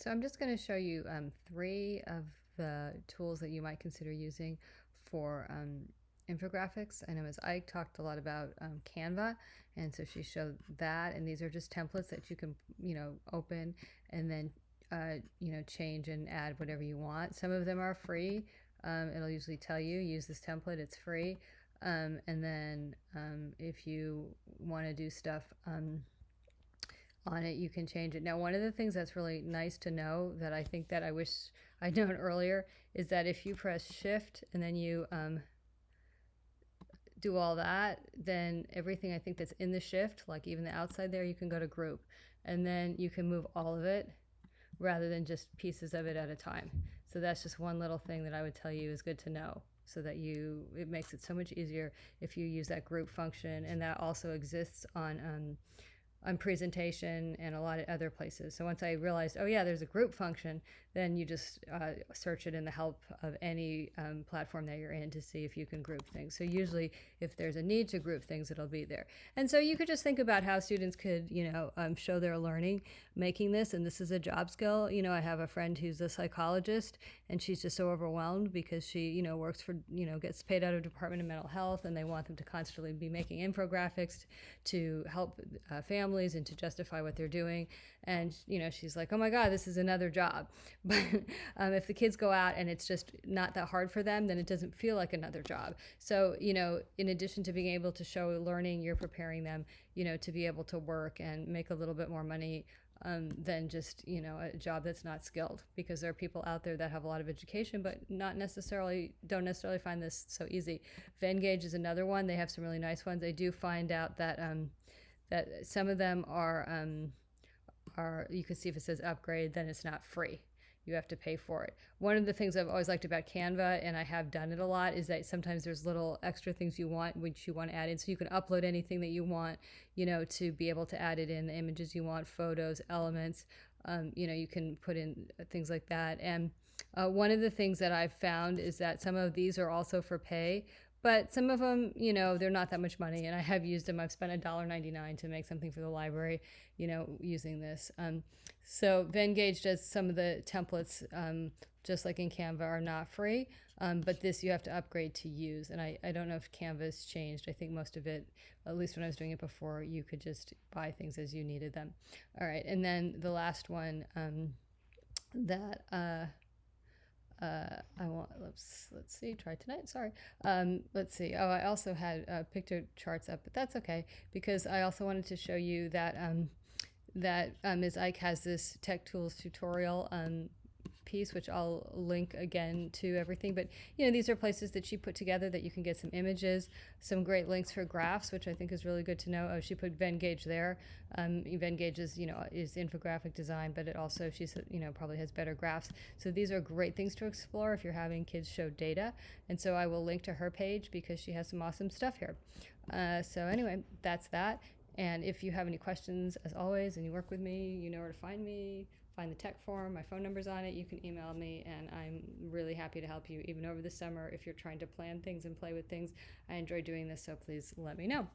So I'm just going to show you three of the tools that you might consider using for infographics. I know Ms. Eich talked a lot about Canva, and so she showed that. And these are just templates that you can, open and then, change and add whatever you want. Some of them are free. It'll usually tell you use this template; it's free. And then if you want to do stuff on it, you can change it. Now, one of the things that's really nice to know that I think that I wish I'd known earlier is that if you press shift and then you do all that, then everything I think that's in the shift, like even the outside there, you can go to group, and then you can move all of it rather than just pieces of it at a time. So that's just one little thing that I would tell you is good to know, so that it makes it so much easier if you use that group function, and that also exists on presentation and a lot of other places. So once I realized, oh yeah, there's a group function, then you just search it in the help of any platform that you're in to see if you can group things. So usually if there's a need to group things, it'll be there. And so you could just think about how students could, show their learning making this, and this is a job skill. I have a friend who's a psychologist, and she's just so overwhelmed because she, works for, gets paid out of Department of Mental Health, and they want them to constantly be making infographics to help families and to justify what they're doing. And, she's like, oh my God, this is another job. But if the kids go out and it's just not that hard for them, then it doesn't feel like another job. So, in addition to being able to show learning, you're preparing them, to be able to work and make a little bit more money than just, a job that's not skilled, because there are people out there that have a lot of education, but don't necessarily find this so easy. Venngage is another one. They have some really nice ones. I do find out that that some of them are you can see if it says upgrade, then it's not free. You have to pay for it. One of the things I've always liked about Canva, and I have done it a lot, is that sometimes there's little extra things you want, which you want to add in. So you can upload anything that you want, to be able to add it in, the images you want, photos, elements. You can put in things like that. And one of the things that I've found is that some of these are also for pay, but some of them, they're not that much money, and I have used them. I've spent $1.99 to make something for the library, using this. So Venngage does some of the templates, just like in Canva, are not free, but this you have to upgrade to use. And I don't know if Canva's changed. I think most of it, at least when I was doing it before, you could just buy things as you needed them. All right, and then the last one that I want, let's see, try tonight, sorry. Let's see, oh, I also had picture charts up, but that's okay, because I also wanted to show you that Ms. Eich has this Tech Tools tutorial piece, which I'll link again to everything. But these are places that she put together that you can get some images, some great links for graphs, which I think is really good to know. Oh, she put Venngage there. Venngage is is infographic design, but it also, she said, probably has better graphs. So these are great things to explore if you're having kids show data. And so I will link to her page because she has some awesome stuff here. So anyway, that's that. And if you have any questions, as always, and you work with me, you know where to find me. Find the tech forum, my phone number's on it. You can email me, and I'm really happy to help you even over the summer if you're trying to plan things and play with things. I enjoy doing this, so please let me know.